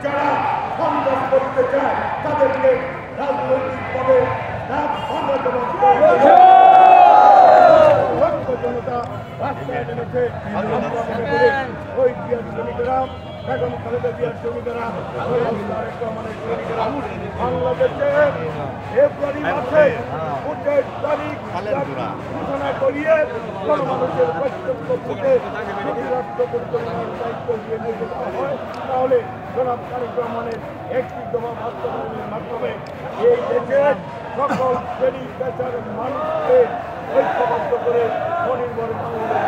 যারা সন্ত্রাস করতে চায় তাদেরকে রাজনৈতিকভাবে জনতা রাস্তায় নেমেছে। ওই বিয়ার শ্রমিকেরা এখন খালেদা বিয়ার শ্রমিকেরা বাংলাদেশে ফেব্রুয়ারি মাসে ২৫ তারিখ ঘোষণা করিয়ে জনমানুষের বক্তব্য থেকে যদি রাষ্ট্র পরিচালনার দায়িত্ব দিয়ে নিয়ে যেতে হয় তাহলে জনাব তারেক রহমানের একটি দফা বাস্তবায়নের মাধ্যমে এই দেশের সকল শ্রেণী পেশার মানুষকে ঐক্যবদ্ধ করে স্বনির্ভর বাংলাদেশ